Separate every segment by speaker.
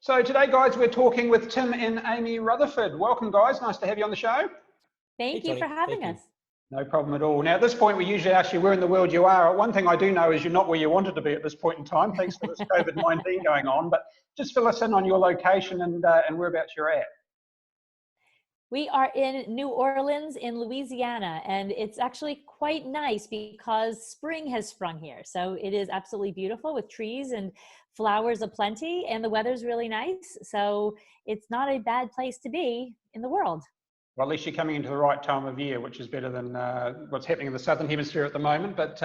Speaker 1: So today, guys, we're talking with Tim and Amy Rutherford. Welcome, guys. Nice to have you on the show.
Speaker 2: Thank you for having us.
Speaker 1: No problem at all. Now, at this point, we usually ask you where in the world you are. One thing I do know is you're not where you wanted to be at this point in time, thanks to this COVID-19 going on. But just fill us in on your location and whereabouts you're at.
Speaker 2: We are in New Orleans in Louisiana, and it's actually quite nice because spring has sprung here. So it is absolutely beautiful with trees and flowers aplenty, and the weather's really nice. So it's not a bad place to be in the world.
Speaker 1: Well, at least you're coming into the right time of year, which is better than what's happening in the Southern Hemisphere at the moment. But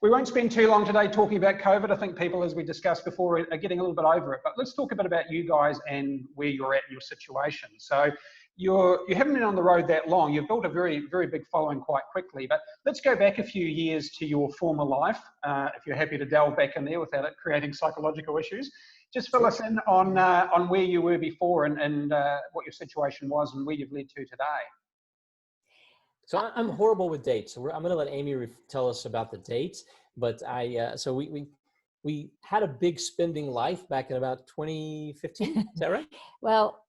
Speaker 1: we won't spend too long today talking about COVID. I think people, as we discussed before, are getting a little bit over it. But let's talk a bit about you guys and where you're at in your situation. So you haven't been on the road that long. You've built a very, very big following quite quickly. But let's go back a few years to your former life, if you're happy to delve back in there without it creating psychological issues. Just fill us in on where you were before and what your situation was and where you've led to today.
Speaker 3: So I'm horrible with dates. So I'm going to let Amy tell us about the dates. But so we had a big spending life back in about 2015. Is that right?
Speaker 2: Well,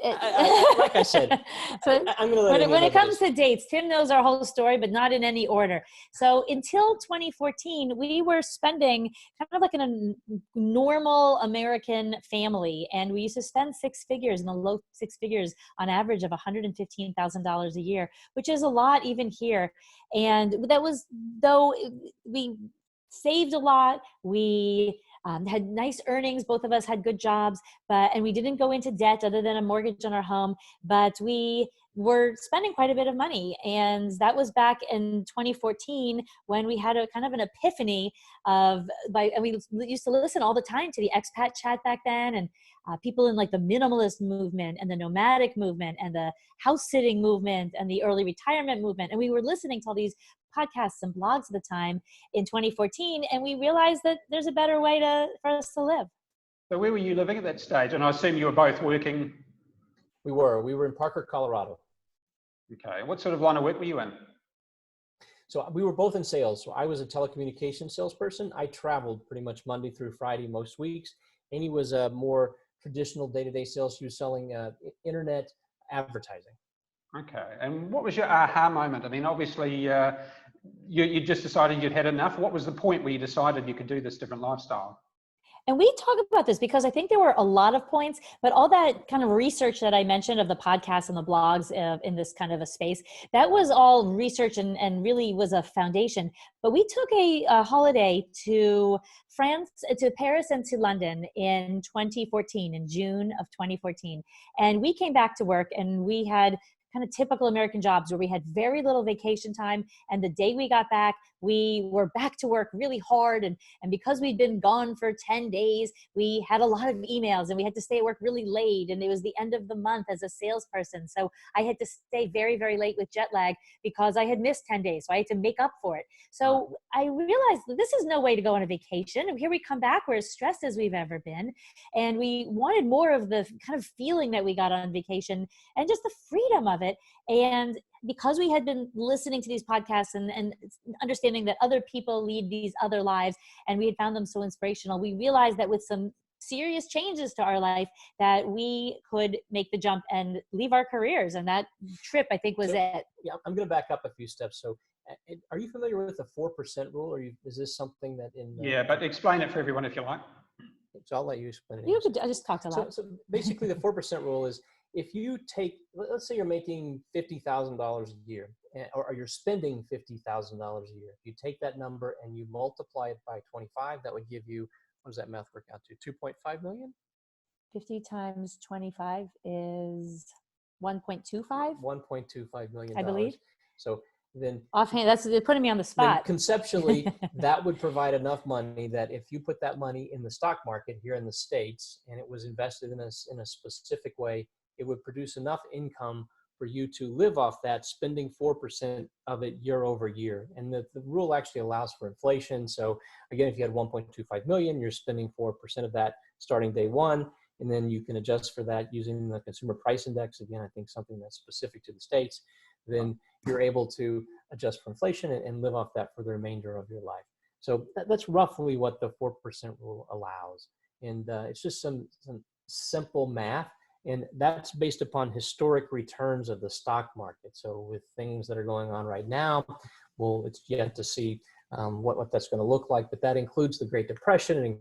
Speaker 3: like I said,
Speaker 2: so
Speaker 3: I'm going to let
Speaker 2: when it comes to dates, Tim knows our whole story, but not in any order. So until 2014, we were spending kind of like in a normal American family, and we used to spend six figures, in the low six figures, on average of $115,000 a year, which is a lot even here. And that was, though we saved a lot, we had nice earnings. Both of us had good jobs, and we didn't go into debt other than a mortgage on our home, but we were spending quite a bit of money. And that was back in 2014 when we had a kind of an epiphany and we used to listen all the time to the expat chat back then, and people in like the minimalist movement and the nomadic movement and the house sitting movement and the early retirement movement. And we were listening to all these podcasts and blogs at the time in 2014, and we realized that there's a better way for us to live.
Speaker 1: So where were you living at that stage? And I assume you were both working.
Speaker 3: We were in Parker, Colorado.
Speaker 1: Okay. What sort of line of work were you in?
Speaker 3: So we were both in sales. So I was a telecommunications salesperson. I traveled pretty much Monday through Friday most weeks. Amy was a more traditional day-to-day sales. She was selling internet advertising.
Speaker 1: Okay. And what was your aha moment? I mean, obviously, you just decided you'd had enough. What was the point where you decided you could do this different lifestyle?
Speaker 2: And we talk about this because I think there were a lot of points, but all that kind of research that I mentioned of the podcasts and the blogs in this kind of a space, that was all research and really was a foundation. But we took a holiday to France, to Paris and to London in 2014, in June of 2014. And we came back to work, and we had kind of typical American jobs where we had very little vacation time. And the day we got back, we were back to work really hard. And because we'd been gone for 10 days, we had a lot of emails and we had to stay at work really late. And it was the end of the month as a salesperson. So I had to stay very, very late with jet lag because I had missed 10 days. So I had to make up for it. So I realized that this is no way to go on a vacation. And here we come back, we're as stressed as we've ever been. And we wanted more of the kind of feeling that we got on vacation and just the freedom of it. And because we had been listening to these podcasts and understanding that other people lead these other lives, and we had found them so inspirational, we realized that with some serious changes to our life that we could make the jump and leave our careers. And that trip, I think, was it.
Speaker 3: Yeah, I'm going to back up a few steps. So are you familiar with the 4% rule, or is this something that
Speaker 1: Yeah, but explain it for everyone if you like.
Speaker 3: So I'll let you explain it.
Speaker 2: You could, I just talked a lot.
Speaker 3: So basically the 4% rule is, if you take, let's say you're making $50,000 a year, or you're spending $50,000 a year. If you take that number and you multiply it by 25, that would give you, what does that math work out to? 2.5 million?
Speaker 2: 50 times 25 is 1.25?
Speaker 3: $1.25 million.
Speaker 2: I believe.
Speaker 3: So then
Speaker 2: offhand, they're putting me on the spot.
Speaker 3: Conceptually, that would provide enough money that if you put that money in the stock market here in the States and it was invested in a specific way, it would produce enough income for you to live off that, spending 4% of it year over year. And the rule actually allows for inflation. So again, if you had 1.25 million, you're spending 4% of that starting day one. And then you can adjust for that using the consumer price index. Again, I think something that's specific to the States. Then you're able to adjust for inflation and live off that for the remainder of your life. So that's roughly what the 4% rule allows. And it's just some simple math, and that's based upon historic returns of the stock market. So with things that are going on right now, well, it's yet to see what that's going to look like, but that includes the Great Depression, and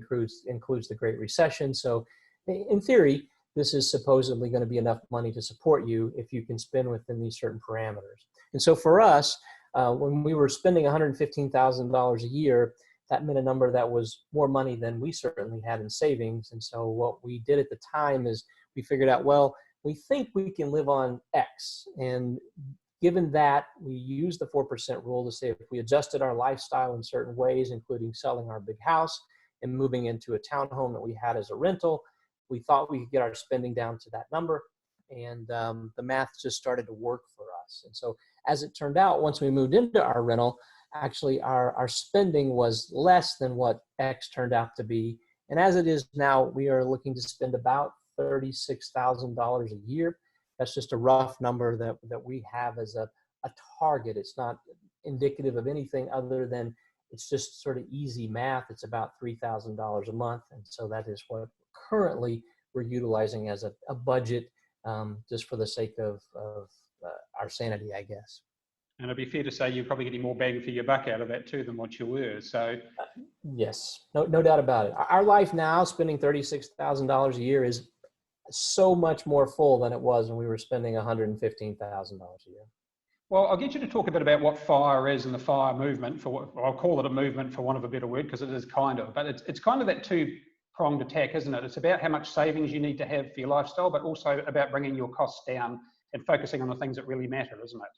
Speaker 3: includes the Great Recession. So in theory, this is supposedly going to be enough money to support you if you can spend within these certain parameters. And so for us, when we were spending $115,000 a year, that meant a number that was more money than we certainly had in savings. And so what we did at the time is we figured out, well, we think we can live on X. And given that, we used the 4% rule to say if we adjusted our lifestyle in certain ways, including selling our big house and moving into a townhome that we had as a rental, we thought we could get our spending down to that number. And the math just started to work for us. And so as it turned out, once we moved into our rental, actually our spending was less than what X turned out to be. And as it is now, we are looking to spend about $36,000 a year. That's just a rough number that we have as a target. It's not indicative of anything other than it's just sort of easy math. It's about $3,000 a month. And so that is what currently we're utilizing as a budget, just for the sake of our sanity, I guess.
Speaker 1: And it'd be fair to say you're probably getting more bang for your buck out of that too than what you were. So
Speaker 3: yes, no doubt about it. Our life now, spending $36,000 a year, is so much more full than it was when we were spending $115,000 a year.
Speaker 1: Well, I'll get you to talk a bit about what FIRE is and the FIRE movement, I'll call it a movement for want of a better word, because it is kind of, but it's kind of that two-pronged attack, isn't it? It's about how much savings you need to have for your lifestyle, but also about bringing your costs down and focusing on the things that really matter, isn't it?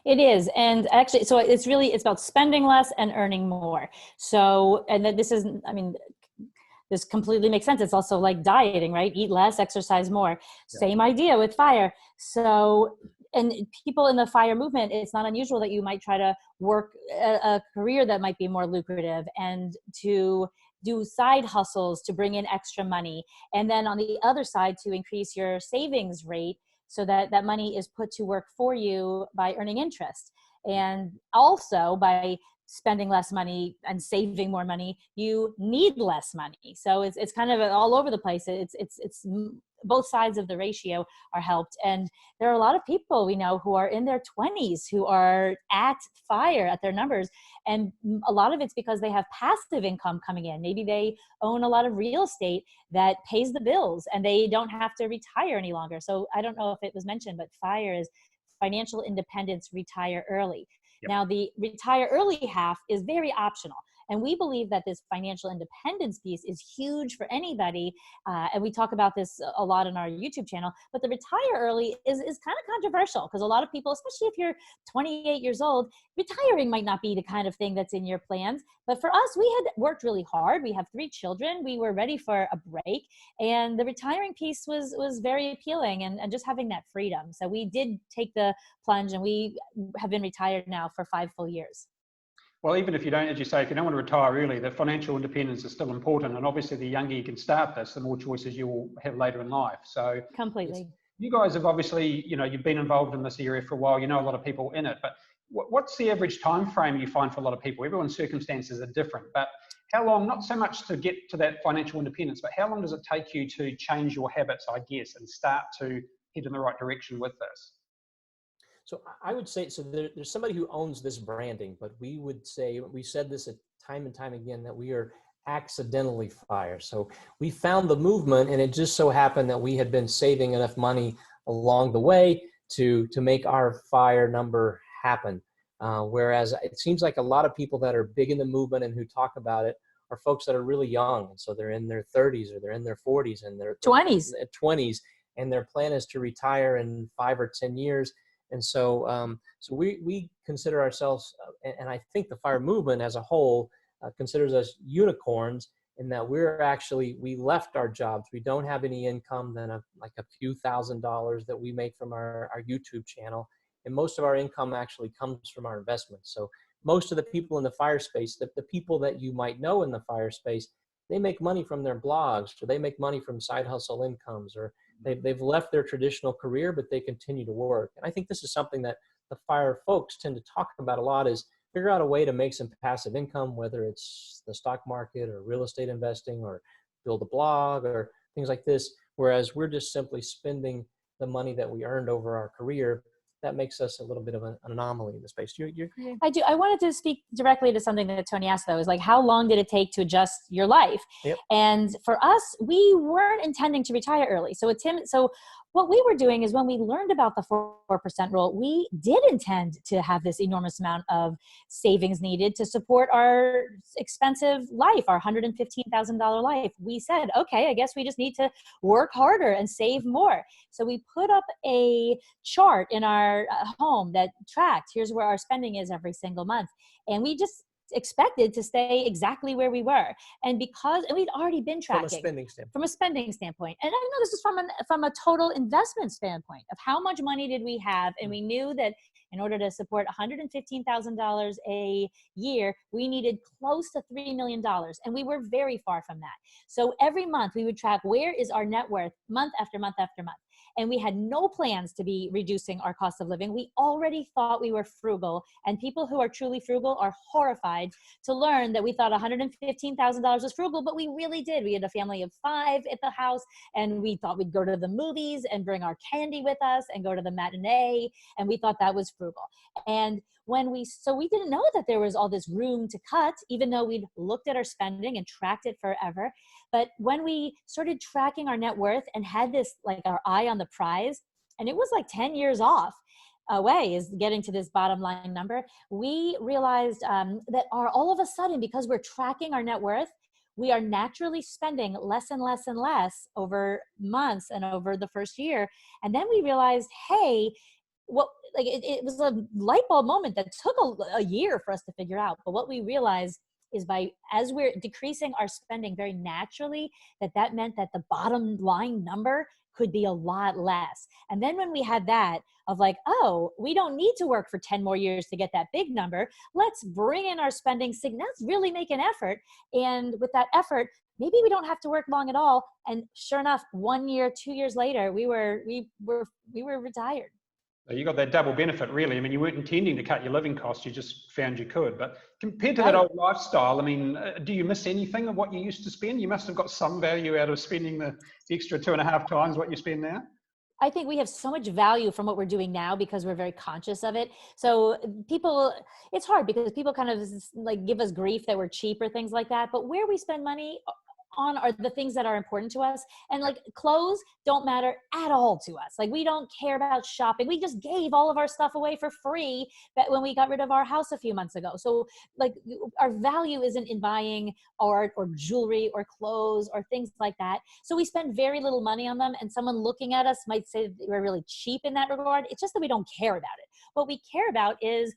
Speaker 2: It is. And actually, so it's about spending less and earning more. So, and then this completely makes sense. It's also like dieting, right? Eat less, exercise more. Yeah. Same idea with FIRE. So, and people in the FIRE movement, it's not unusual that you might try to work a career that might be more lucrative and to do side hustles to bring in extra money. And then on the other side, to increase your savings rate so that that money is put to work for you by earning interest. And also by spending less money and saving more money, you need less money. So it's kind of all over the place. It's both sides of the ratio are helped. And there are a lot of people we know who are in their 20s who are at FIRE at their numbers. And a lot of it's because they have passive income coming in. Maybe they own a lot of real estate that pays the bills and they don't have to retire any longer. So I don't know if it was mentioned, but FIRE is Financial Independence Retire Early. Yep. Now, the retire early half is very optional. And we believe that this financial independence piece is huge for anybody. And we talk about this a lot on our YouTube channel. But the retire early is kind of controversial because a lot of people, especially if you're 28 years old, retiring might not be the kind of thing that's in your plans. But for us, we had worked really hard. We have 3 children. We were ready for a break. And the retiring piece was very appealing and just having that freedom. So we did take the plunge and we have been retired now for 5 full years.
Speaker 1: Well, even if you don't, as you say, if you don't want to retire early, the financial independence is still important. And obviously, the younger you can start this, the more choices you will have later in life. So
Speaker 2: completely.
Speaker 1: You guys have obviously, you've been involved in this area for a while. You know a lot of people in it. But what's the average time frame you find for a lot of people? Everyone's circumstances are different. But how long, not so much to get to that financial independence, but how long does it take you to change your habits, I guess, and start to head in the right direction with this?
Speaker 3: So I would say, so there's somebody who owns this branding, but we would say, we said this time and time again, that we are accidentally FIRE. So we found the movement and it just so happened that we had been saving enough money along the way to make our FIRE number happen. Whereas it seems like a lot of people that are big in the movement and who talk about it are folks that are really young. And so they're in their 30s or they're in their 40s and their 20s. And their plan is to retire in 5 or 10 years. And so, we consider ourselves, and I think the FIRE movement as a whole considers us unicorns in that we left our jobs. We don't have any income than like a few $1,000s that we make from our YouTube channel. And most of our income actually comes from our investments. So most of the people in the FIRE space, the people that you might know in the FIRE space, they make money from their blogs, or they make money from side hustle incomes, or they've left their traditional career, but they continue to work. And I think this is something that the FIRE folks tend to talk about a lot, is figure out a way to make some passive income, whether it's the stock market or real estate investing or build a blog or things like this. Whereas we're just simply spending the money that we earned over our career. That makes us a little bit of an anomaly in the space. Do you agree?
Speaker 2: I do. I wanted to speak directly to something that Tony asked, though, is like, how long did it take to adjust your life?
Speaker 3: Yep.
Speaker 2: And for us, we weren't intending to retire early. So what we were doing is when we learned about the 4% rule, we did intend to have this enormous amount of savings needed to support our expensive life, our $115,000 life. We said, okay, I guess we just need to work harder and save more. So we put up a chart in our home that tracked, here's where our spending is every single month. And we just expected to stay exactly where we were. And we'd already been tracking from a spending standpoint. And I know this is from a total investment standpoint of how much money did we have. And we knew that in order to support $115,000 a year, we needed close to $3 million. And we were very far from that. So every month we would track, where is our net worth month after month after month. And we had no plans to be reducing our cost of living. We already thought we were frugal, and people who are truly frugal are horrified to learn that we thought $115,000 was frugal, but we really did. We had a family of 5 at the house, and we thought we'd go to the movies and bring our candy with us and go to the matinee, and we thought that was frugal. And so we didn't know that there was all this room to cut, even though we'd looked at our spending and tracked it forever. But when we started tracking our net worth and had this, like, our eye on the prize, and it was like 10 years off away is getting to this bottom line number, we realized that all of a sudden, because we're tracking our net worth, we are naturally spending less and less and less over months and over the first year. And then we realized, hey, it was a light bulb moment that took a year for us to figure out. But what we realized is as we're decreasing our spending very naturally, that meant that the bottom line number could be a lot less. And then when we had that of like, oh, we don't need to work for 10 more years to get that big number. Let's bring in our spending. Let's really make an effort. And with that effort, maybe we don't have to work long at all. And sure enough, 1 year, 2 years later, we were retired.
Speaker 1: You got that double benefit, really. I mean, you weren't intending to cut your living costs, you just found you could. But compared to that old lifestyle, I mean, do you miss anything of what you used to spend? You must have got some value out of spending the extra 2.5 times what you spend now.
Speaker 2: I think we have so much value from what we're doing now because we're very conscious of it. So it's hard because people kind of like give us grief that we're cheap or things like that. But where we spend money on are the things that are important to us, and like clothes don't matter at all to us. Like, we don't care about shopping. We just gave all of our stuff away for free when we got rid of our house a few months ago. So like, our value isn't in buying art or jewelry or clothes or things like that. So we spend very little money on them, and someone looking at us might say that we're really cheap in that regard. It's just that we don't care about it. What we care about is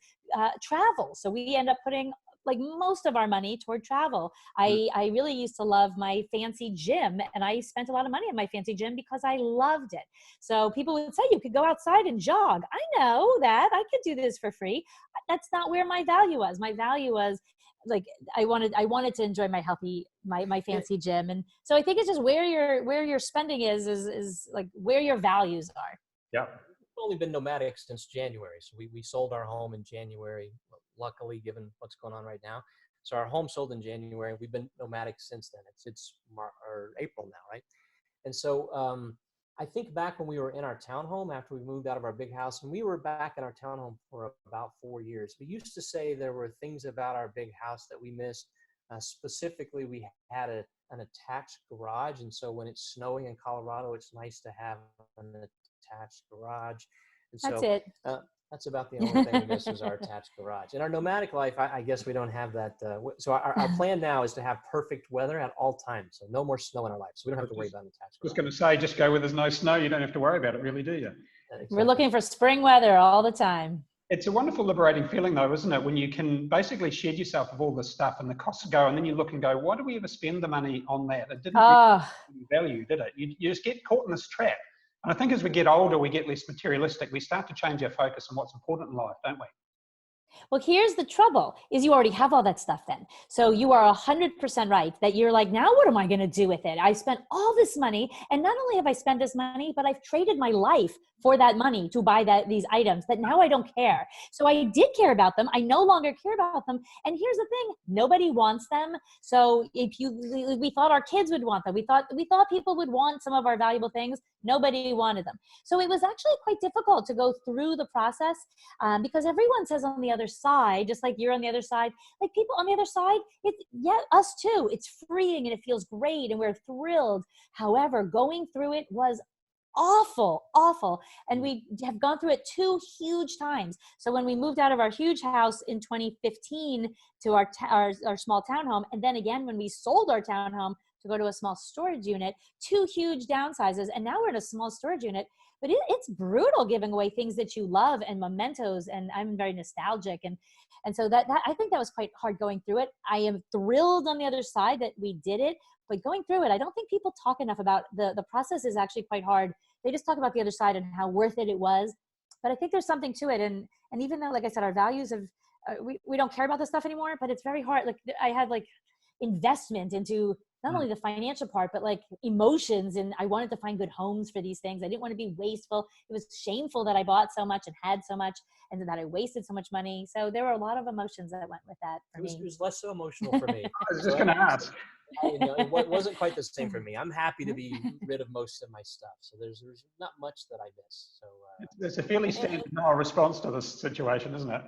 Speaker 2: travel. So we end up putting like most of our money toward travel. I really used to love my fancy gym, and I spent a lot of money on my fancy gym because I loved it. So people would say, you could go outside and jog. I know that I could do this for free. That's not where my value was. My value was like, I wanted to enjoy my fancy gym. And so I think it's just where your spending is like where your values are.
Speaker 1: Yeah.
Speaker 3: We've only been nomadic since January. So we sold our home in January, luckily, given what's going on right now. So our home sold in January. We've been nomadic since then. It's April now, right? And so I think back when we were in our townhome after we moved out of our big house, and we were back in our townhome for about 4 years. We used to say there were things about our big house that we missed. Specifically, we had an attached garage. And so when it's snowing in Colorado, it's nice to have an attached garage. And so,
Speaker 2: that's it.
Speaker 3: That's about the only thing we miss was our attached garage. In our nomadic life, I guess we don't have that. So our plan now is to have perfect weather at all times. So no more snow in our life. So we don't have to worry about an attached garage.
Speaker 1: I was going to say, just go where there's no snow. You don't have to worry about it, really, do you?
Speaker 3: Exactly.
Speaker 2: We're looking for spring weather all the time.
Speaker 1: It's a wonderful liberating feeling, though, isn't it? When you can basically shed yourself of all this stuff and the costs go, and then you look and go, why do we ever spend the money on that? It didn't really have any value, did it? You just get caught in this trap. And I think as we get older, we get less materialistic. We start to change our focus on what's important in life, don't we?
Speaker 2: Well, here's the trouble is you already have all that stuff then. So you are 100% right that you're like, now what am I going to do with it? I spent all this money, and not only have I spent this money, but I've traded my life for that money to buy these items that now I don't care. So I did care about them. I no longer care about them. And here's the thing, nobody wants them. So we thought our kids would want them. We thought people would want some of our valuable things. Nobody wanted them. So it was actually quite difficult to go through the process because everyone says on the other side, just like you're on the other side, like people on the other side, us too. It's freeing and it feels great and we're thrilled. However, going through it was awful. And we have gone through it 2 huge times. So when we moved out of our huge house in 2015 to our small townhome, and then again when we sold our townhome to go to a small storage unit, 2 huge downsizes, and now we're in a small storage unit. But it's brutal giving away things that you love and mementos, and I'm very nostalgic, and so that I think that was quite hard going through it. I am thrilled on the other side that we did it, but going through it, I don't think people talk enough about the process is actually quite hard. They just talk about the other side and how worth it was, but I think there's something to it, and even though, like I said, our values have we don't care about this stuff anymore, but it's very hard. Like I had like investment into not only the financial part, but like emotions. And I wanted to find good homes for these things. I didn't want to be wasteful. It was shameful that I bought so much and had so much and that I wasted so much money. So there were a lot of emotions that went with that for me.
Speaker 3: It was less so emotional for me.
Speaker 1: I was just going to ask.
Speaker 3: It wasn't quite the same for me. I'm happy to be rid of most of my stuff. So there's not much that I miss. So
Speaker 1: it's a fairly standard response to this situation, isn't it?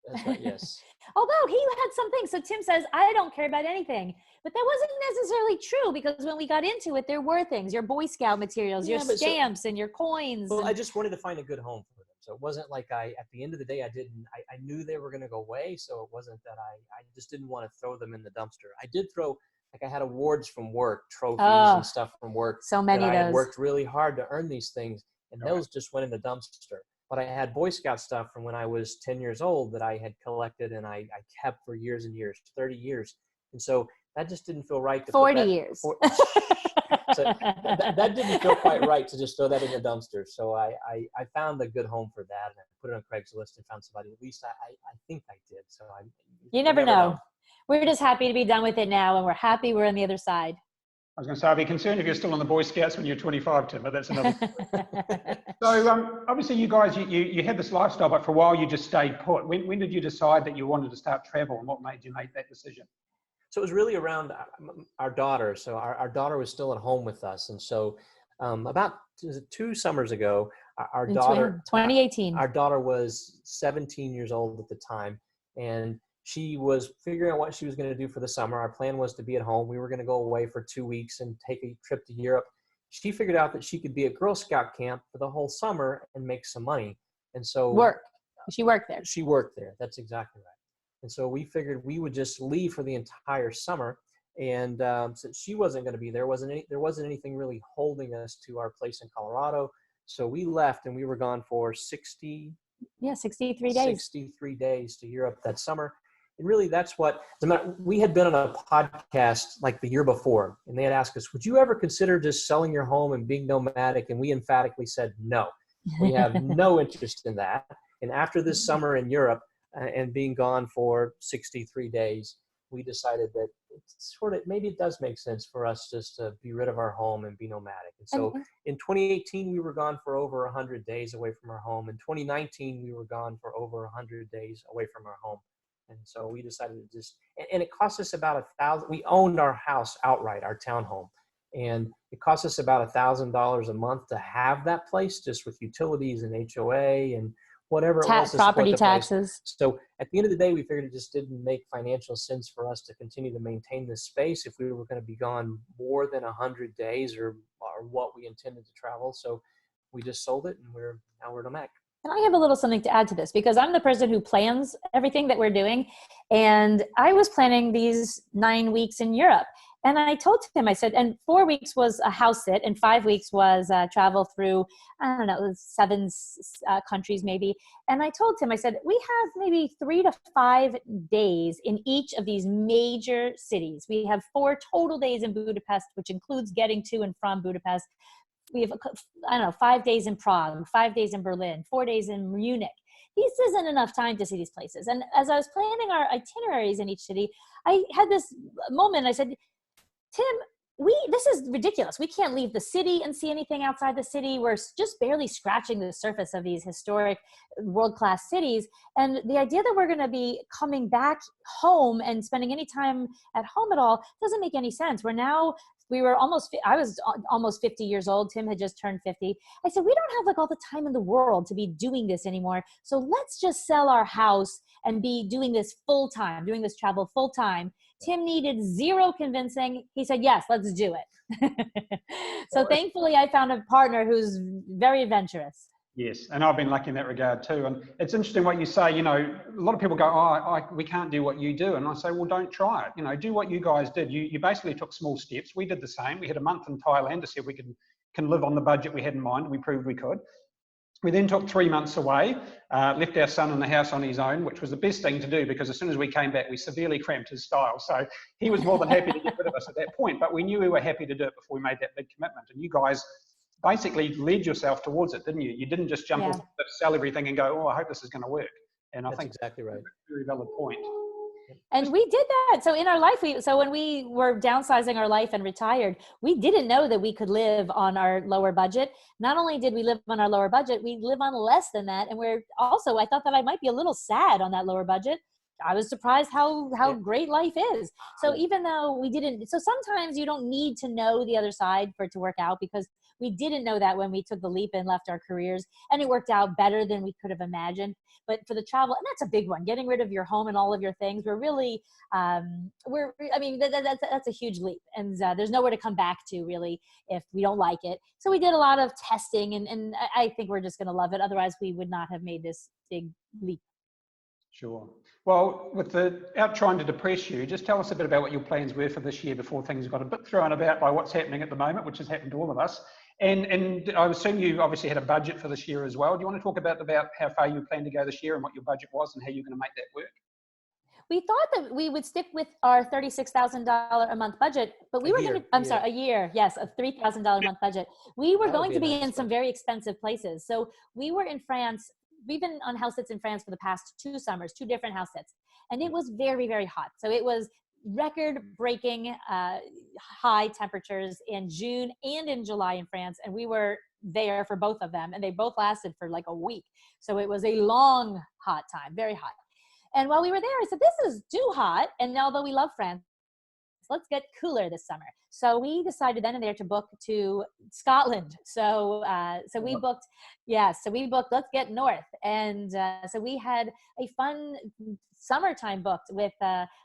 Speaker 3: That's right, yes.
Speaker 2: Although he had something. So Tim says, I don't care about anything. But that wasn't necessarily true because when we got into it, there were things, your Boy Scout materials, your stamps and your coins.
Speaker 3: Well, I just wanted to find a good home for them. So it wasn't like at the end of the day, I knew they were going to go away. So it wasn't that I just didn't want to throw them in the dumpster. I did throw, like I had awards from work, trophies and stuff from work.
Speaker 2: So many of those.
Speaker 3: I had worked really hard to earn these things, and those just went in the dumpster. But I had Boy Scout stuff from when I was 10 years old that I had collected and I kept for years and years, 30 years. And so that just didn't feel right.
Speaker 2: 40 years.
Speaker 3: So that didn't feel quite right to just throw that in the dumpster. So I found a good home for that, and I put it on Craigslist and found somebody. At least I think I did. So
Speaker 2: you never know. We're just happy to be done with it now, and we're happy we're on the other side.
Speaker 1: I was going to say, I'd be concerned if you're still on the Boy Scouts when you're 25, Tim, but that's another So obviously you guys, you had this lifestyle, but for a while you just stayed put. When did you decide that you wanted to start travel, and what made you make that decision?
Speaker 3: So it was really around our daughter. So our daughter was still at home with us. And so about 2 summers ago, our daughter,
Speaker 2: 2018,
Speaker 3: our daughter was 17 years old at the time. And she was figuring out what she was going to do for the summer. Our plan was to be at home. We were going to go away for 2 weeks and take a trip to Europe. She figured out that she could be at Girl Scout camp for the whole summer and make some money. And so
Speaker 2: she worked there.
Speaker 3: She worked there. That's exactly right. And so we figured we would just leave for the entire summer. And since she wasn't going to be there, there wasn't anything really holding us to our place in Colorado. So we left, and we were gone for 63 days. 63 days to Europe that summer. And really, that's what we had been on a podcast like the year before, and they had asked us, would you ever consider just selling your home and being nomadic? And we emphatically said, no, we have no interest in that. And after this summer in Europe and being gone for 63 days, we decided that maybe it does make sense for us just to be rid of our home and be nomadic. And so in 2018, we were gone for over 100 days away from our home. In 2019, we were gone for over 100 days away from our home. And so we decided to and it cost us about $1,000. We owned our house outright, our townhome. And it cost us about $1,000 a month to have that place, just with utilities and HOA and whatever it was.
Speaker 2: Property taxes.
Speaker 3: So at the end of the day, we figured it just didn't make financial sense for us to continue to maintain this space if we were going to be gone more than 100 days or what we intended to travel. So we just sold it, and now we're nomadic.
Speaker 2: And I have a little something to add to this because I'm the person who plans everything that we're doing. And I was planning these 9 weeks in Europe. And I told him, I said, and 4 weeks was a house sit and 5 weeks was travel through, 7 countries maybe. And I told him, I said, we have maybe 3 to 5 days in each of these major cities. We have 4 total days in Budapest, which includes getting to and from Budapest. We have, 5 days in Prague, 5 days in Berlin, 4 days in Munich. this isn't enough time to see these places. And as I was planning our itineraries in each city, I had this moment. I said, Tim, this is ridiculous. We can't leave the city and see anything outside the city. We're just barely scratching the surface of these historic world-class cities. And the idea that we're going to be coming back home and spending any time at home at all doesn't make any sense. I was almost 50 years old. Tim had just turned 50. I said, we don't have like all the time in the world to be doing this anymore. So let's just sell our house and be doing this full time, doing this travel full time. Tim needed zero convincing. He said, yes, let's do it. So thankfully I found a partner who's very adventurous.
Speaker 1: Yes, and I've been lucky in that regard too. And it's interesting what you say, you know, a lot of people go, we can't do what you do. And I say, well, don't try it. You know, do what you guys did. You basically took small steps. We did the same. We had a month in Thailand to see if we can live on the budget we had in mind. And we proved we could. We then took 3 months away, left our son in the house on his own, which was the best thing to do because as soon as we came back, we severely cramped his style. So he was more than happy to get rid of us at that point, but we knew we were happy to do it before we made that big commitment. And you guys basically led yourself towards it, didn't you? You didn't just jump off, sell everything and go, I hope this is going to work. And I think
Speaker 3: exactly right.
Speaker 1: That's a very valid point.
Speaker 2: And we did that. So in our life, when we were downsizing our life and retired, we didn't know that we could live on our lower budget. Not only did we live on our lower budget, we live on less than that. And I thought that I might be a little sad on that lower budget. I was surprised how great life is. So even though so sometimes you don't need to know the other side for it to work out, because we didn't know that when we took the leap and left our careers, and it worked out better than we could have imagined. But for the travel, and that's a big one, getting rid of your home and all of your things, we're really, that's a huge leap. And there's nowhere to come back to really if we don't like it. So we did a lot of testing, and I think we're just going to love it. Otherwise we would not have made this big leap.
Speaker 1: Sure. Well, without trying to depress you, just tell us a bit about what your plans were for this year before things got a bit thrown about by what's happening at the moment, which has happened to all of us. And I assume you obviously had a budget for this year as well. Do you want to talk about how far you plan to go this year and what your budget was and how you're going to make that work?
Speaker 2: We thought that we would stick with our $36,000 a month budget, but we were going to, a year, yes, a $3,000 a month budget. We were going to be in some very expensive places. So we were in France. We've been on house sits in France for the past 2 summers, 2 different house sits. And it was very, very hot. So it was record-breaking high temperatures in June and in July in France. And we were there for both of them. And they both lasted for like a week. So it was a long, hot time, very hot. And while we were there, I said, this is too hot. And although we love France, let's get cooler this summer. So we decided then and there to book to Scotland. So we booked, let's get north. And so we had a fun summertime booked with,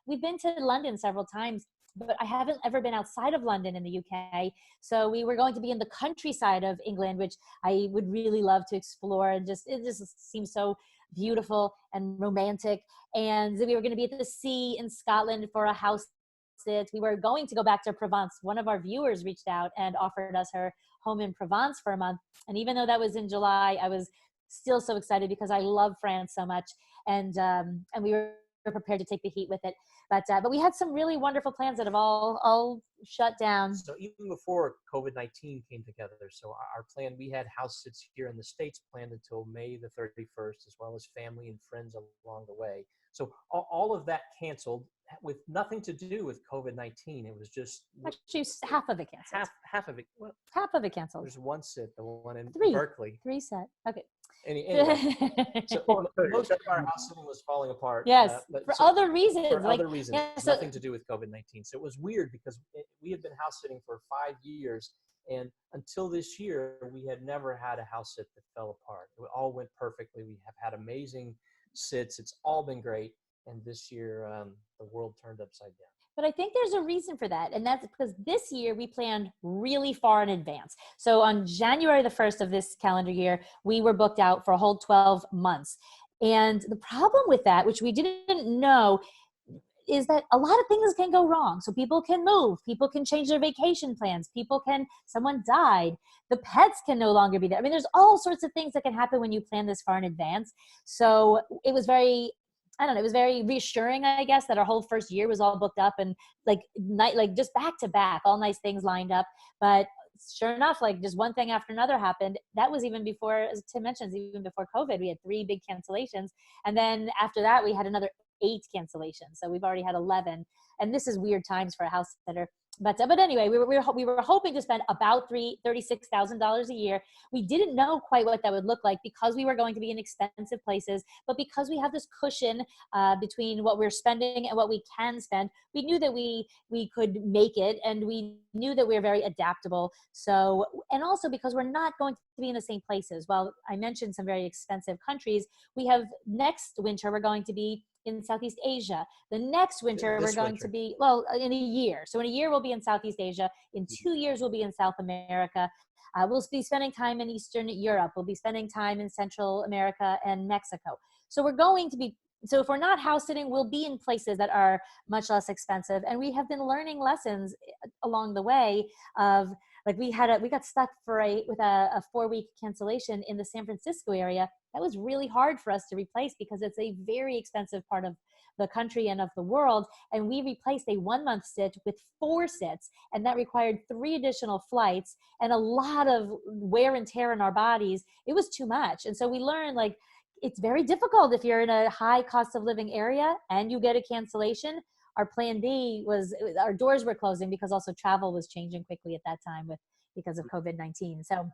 Speaker 2: we've been to London several times, but I haven't ever been outside of London in the UK. So we were going to be in the countryside of England, which I would really love to explore. And it just seems so beautiful and romantic. And we were going to be at the sea in Scotland for a house sit. We were going to go back to Provence. One of our viewers reached out and offered us her home in Provence for a month. And even though that was in July, I was still so excited because I love France so much. And we were prepared to take the heat with it. But we had some really wonderful plans that have all shut down.
Speaker 3: So even before COVID-19 came together, so our plan, we had house sits here in the States planned until May the 31st, as well as family and friends along the way. So all of that canceled with nothing to do with COVID-19. It was just
Speaker 2: actually half of it canceled.
Speaker 3: Half of it. Well,
Speaker 2: half of it canceled.
Speaker 3: There's one sit, the one in
Speaker 2: 3.
Speaker 3: Berkeley.
Speaker 2: 3 set. Okay.
Speaker 3: Anyway, so most of our house sitting was falling apart.
Speaker 2: Yes, for other reasons.
Speaker 3: For other reasons, nothing to do with COVID-19. So it was weird because we had been house sitting for 5 years, and until this year, we had never had a house sit that fell apart. It all went perfectly. We have had amazing sits. It's all been great. And this year, the world turned upside down.
Speaker 2: But I think there's a reason for that. And that's because this year we planned really far in advance. So on January the 1st of this calendar year, we were booked out for a whole 12 months. And the problem with that, which we didn't know, is that a lot of things can go wrong. So people can move, people can change their vacation plans, someone died, the pets can no longer be there. I mean, there's all sorts of things that can happen when you plan this far in advance. So it was very reassuring, I guess, that our whole first year was all booked up and like just back to back, all nice things lined up. But sure enough, like just one thing after another happened. That was even before, as Tim mentions, even before COVID, we had 3 big cancellations. And then after that, we had another 8 cancellations. So we've already had 11. And this is weird times for a house sitter. But anyway, we were hoping to spend about $36,000 a year. We didn't know quite what that would look like because we were going to be in expensive places, but because we have this cushion between what we're spending and what we can spend, we knew that we could make it, and we knew that we were very adaptable. So, and also because we're not going to be in the same places. Well, I mentioned some very expensive countries. We have next winter, we're going to be in Southeast Asia. The next winter, we're going to be, well, in a year. So in a year, we'll be in Southeast Asia. In 2 years, we'll be in South America. We'll be spending time in Eastern Europe. We'll be spending time in Central America and Mexico. So we're going to be, so if we're not house sitting, we'll be in places that are much less expensive. And we have been learning lessons along the way of, like we got stuck with a 4-week cancellation in the San Francisco area. That was really hard for us to replace because it's a very expensive part of the country and of the world. And we replaced a 1-month sit with 4 sits. And that required 3 additional flights and a lot of wear and tear in our bodies. It was too much. And so we learned, like, it's very difficult if you're in a high cost of living area and you get a cancellation. Our plan B was, our doors were closing because also travel was changing quickly at that time because of COVID-19. So,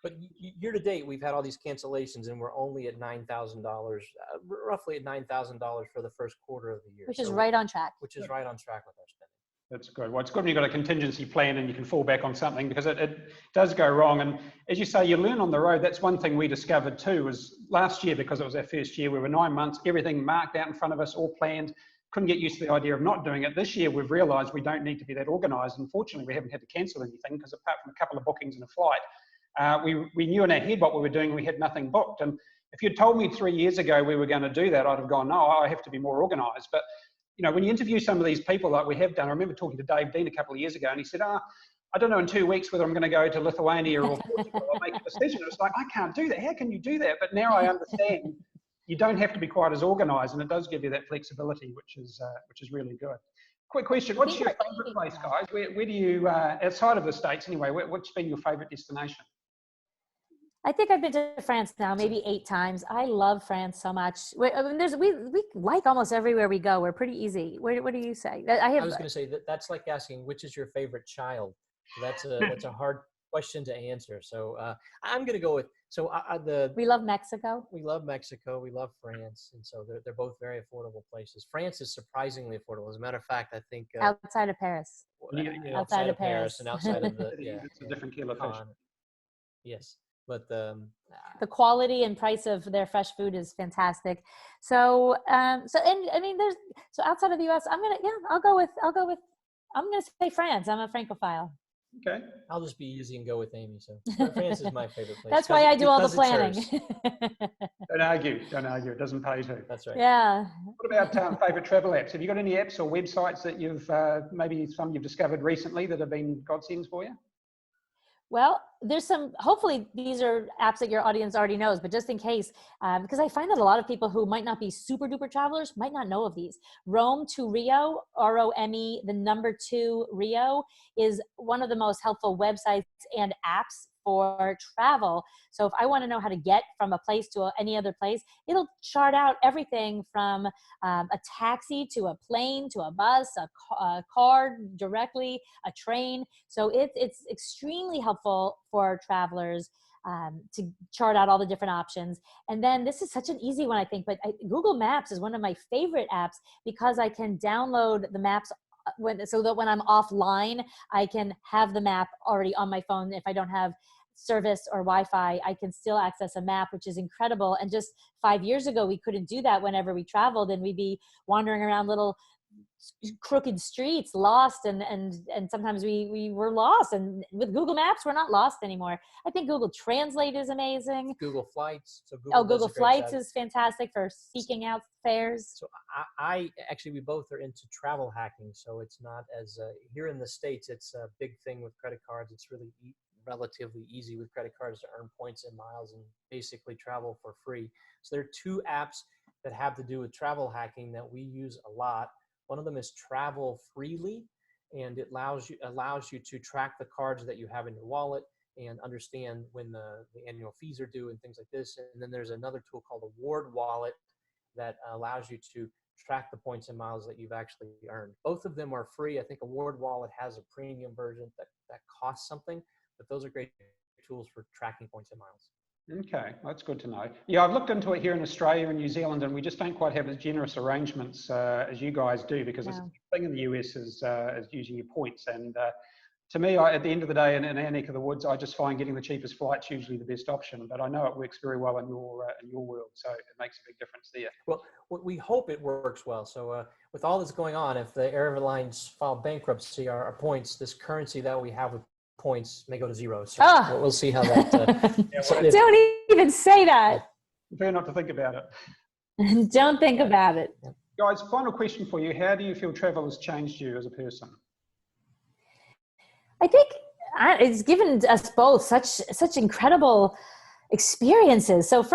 Speaker 3: but year to date, we've had all these cancellations, and we're only at $9,000, roughly at $9,000 for the first quarter of the year.
Speaker 2: Which is right on track.
Speaker 3: Which is right on track with our spending.
Speaker 1: That's good. Well, it's good when you've got a contingency plan and you can fall back on something, because it does go wrong. And as you say, you learn on the road. That's one thing we discovered too, was last year, because it was our first year, we were 9 months, everything marked out in front of us, all planned. Couldn't get used to the idea of not doing it. This year, we've realized we don't need to be that organized. Unfortunately, we haven't had to cancel anything, because apart from a couple of bookings and a flight, we knew in our head what we were doing. We had nothing booked. And if you'd told me 3 years ago we were going to do that, I'd have gone, no, I have to be more organized. But you know, when you interview some of these people like we have done, I remember talking to Dave Dean a couple of years ago, and he said, I don't know in 2 weeks whether I'm going to go to Lithuania or Portugal. I'll make a decision. It's like, I can't do that. How can you do that? But now I understand you don't have to be quite as organized, and it does give you that flexibility, which is really good. Quick question: what's your favourite place, guys? Where do you, outside of the States anyway, what's been your favourite destination?
Speaker 2: I think I've been to France now, maybe 8 times. I love France so much. We like almost everywhere we go. We're pretty easy. What do you say?
Speaker 3: I was going to say that's like asking which is your favorite child. That's a hard question to answer. So I'm going to go with we
Speaker 2: love Mexico.
Speaker 3: We love Mexico. We love France, and so they're both very affordable places. France is surprisingly affordable. As a matter of fact, I think
Speaker 2: outside of Paris.
Speaker 3: Outside of Paris and outside of the
Speaker 1: it's a different kettle of fish.
Speaker 3: Yes. But the
Speaker 2: quality and price of their fresh food is fantastic. So outside of the U.S., I'm gonna say France. I'm a Francophile.
Speaker 1: Okay.
Speaker 3: I'll just be easy and go with Amy. So France is my favorite place.
Speaker 2: That's why I do all the planning.
Speaker 1: Don't argue. It doesn't pay to.
Speaker 3: That's right.
Speaker 2: Yeah.
Speaker 1: What about favorite travel apps? Have you got any apps or websites that you've maybe some you've discovered recently that have been godsends for you?
Speaker 2: Well, there's some, hopefully these are apps that your audience already knows, but just in case, because I find that a lot of people who might not be super duper travelers might not know of these. Rome to Rio, ROME, the number 2 Rio, is one of the most helpful websites and apps for travel. So if I want to know how to get from a place to any other place, it'll chart out everything from a taxi to a plane to a bus, a car directly, a train. So it's extremely helpful for travelers to chart out all the different options. And then this is such an easy one, I think, but Google Maps is one of my favorite apps because I can download the maps so that when I'm offline, I can have the map already on my phone. If I don't have service or Wi-Fi, I can still access a map, which is incredible. And just 5 years ago, we couldn't do that whenever we traveled, and we'd be wandering around little crooked streets, lost, and sometimes we were lost. And with Google Maps, we're not lost anymore. I think Google Translate is amazing.
Speaker 3: Google Flights. So
Speaker 2: Google Flights is fantastic for seeking out fares.
Speaker 3: So I actually, we both are into travel hacking. So it's not as here in the States, it's a big thing with credit cards. It's really relatively easy with credit cards to earn points and miles and basically travel for free. So there are 2 apps that have to do with travel hacking that we use a lot. One of them is Travel Freely, and it allows you to track the cards that you have in your wallet and understand when the annual fees are due and things like this. And then there's another tool called Award Wallet that allows you to track the points and miles that you've actually earned. Both of them are free. I think Award Wallet has a premium version that costs something, but those are great tools for tracking points and miles.
Speaker 1: Okay, that's good to know. Yeah, I've looked into it here in Australia and New Zealand, and we just don't quite have as generous arrangements as you guys do, because the thing in the US is using your points. And to me, at the end of the day, in our neck of the woods, I just find getting the cheapest flight's usually the best option. But I know it works very well in your world, so it makes a big difference there.
Speaker 3: Well, we hope it works well. So with all that's going on, if the airlines file bankruptcy, our points, this currency that we have with points may go to zero. So we'll see how that.
Speaker 2: Don't even say that.
Speaker 1: Prefer not to think about it.
Speaker 2: Don't think about it.
Speaker 1: Guys, final question for you. How do you feel travel has changed you as a person?
Speaker 2: I think it's given us both such incredible experiences. So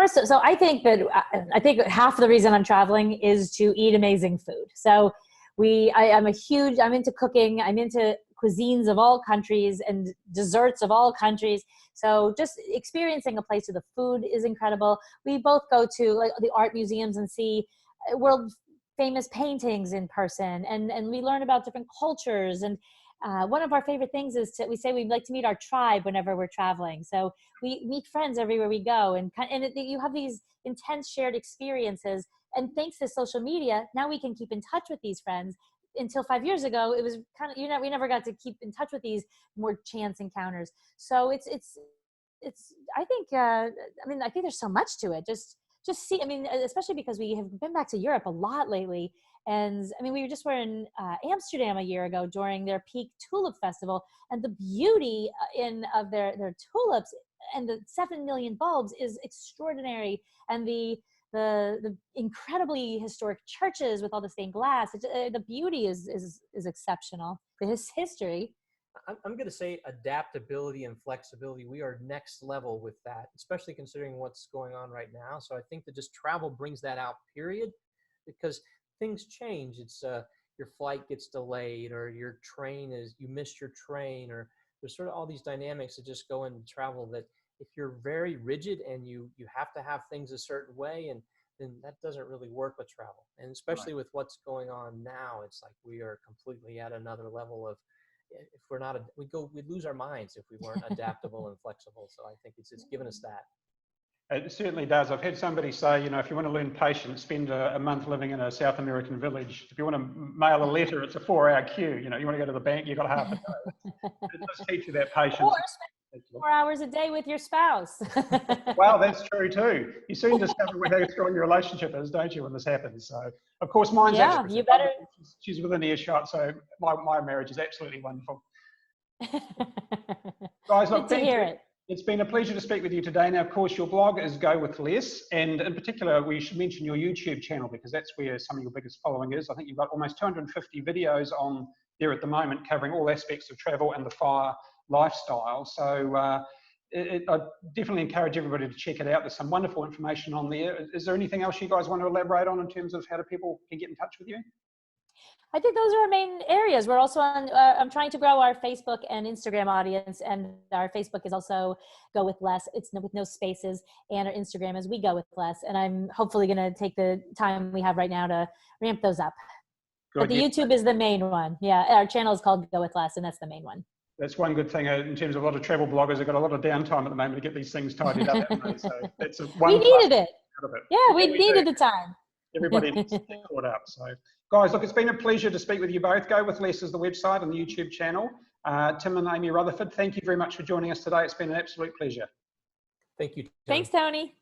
Speaker 2: I think half the reason I'm traveling is to eat amazing food. So I'm into cooking. I'm into cuisines of all countries and desserts of all countries. So just experiencing a place where the food is incredible. We both go to like the art museums and see world famous paintings in person, and we learn about different cultures. And one of our favorite things is we say we'd like to meet our tribe whenever we're traveling. So we meet friends everywhere we go, and you have these intense shared experiences. And thanks to social media, now we can keep in touch with these friends. Until 5 years ago, it was kind of, we never got to keep in touch with these more chance encounters. So I think there's so much to it. Just see, especially because we have been back to Europe a lot lately. And we just were in Amsterdam a year ago during their peak tulip festival, and the beauty of their tulips and the 7 million bulbs is extraordinary. And the incredibly historic churches with all the stained glass, the beauty is exceptional. This history.
Speaker 3: I'm going to say adaptability and flexibility. We are next level with that, especially considering what's going on right now. So I think that just travel brings that out, period, because things change. It's your flight gets delayed, or you missed your train, or there's sort of all these dynamics that just go into travel that if you're very rigid and you have to have things a certain way, and then that doesn't really work with travel. And especially with what's going on now, it's like we are completely at another level of, if we're not, we'd lose our minds if we weren't adaptable and flexible. So I think it's given us that.
Speaker 1: It certainly does. I've had somebody say, if you want to learn patience, spend a month living in a South American village. If you want to mail a letter, it's a 4-hour queue. You want to go to the bank, you've got half a day. It does teach you that patience.
Speaker 2: Or spend 4 hours a day with your spouse.
Speaker 1: Well, that's true too. You soon discover how strong your relationship is, don't you, when this happens? So, of course, mine's
Speaker 2: you better.
Speaker 1: She's within earshot, so my marriage is absolutely wonderful. Guys, look,
Speaker 2: good to hear it.
Speaker 1: It's been a pleasure to speak with you today. Now, of course, your blog is Go With Less, and in particular, we should mention your YouTube channel, because that's where some of your biggest following is. I think you've got almost 250 videos on there at the moment, covering all aspects of travel and the FIRE lifestyle. So I definitely encourage everybody to check it out. There's some wonderful information on there. Is there anything else you guys want to elaborate on in terms of how people can get in touch with you?
Speaker 2: I think those are our main areas. We're also on, I'm trying to grow our Facebook and Instagram audience, and our Facebook is also Go With Less. It's with no spaces, and our Instagram is We Go With Less. And I'm hopefully going to take the time we have right now to ramp those up. Good. But the YouTube is the main one. Yeah, our channel is called Go With Less, and that's the main one.
Speaker 1: That's one good thing in terms of a lot of travel bloggers have got a lot of downtime at the moment to get these things tidied up. So that's
Speaker 2: we needed it. Yeah, we needed the time.
Speaker 1: Everybody needs to get caught up. So, guys, look, it's been a pleasure to speak with you both. Go With Less is the website and the YouTube channel. Tim and Amy Rutherford, thank you very much for joining us today. It's been an absolute pleasure.
Speaker 3: Thank you, Tony.
Speaker 2: Thanks, Tony.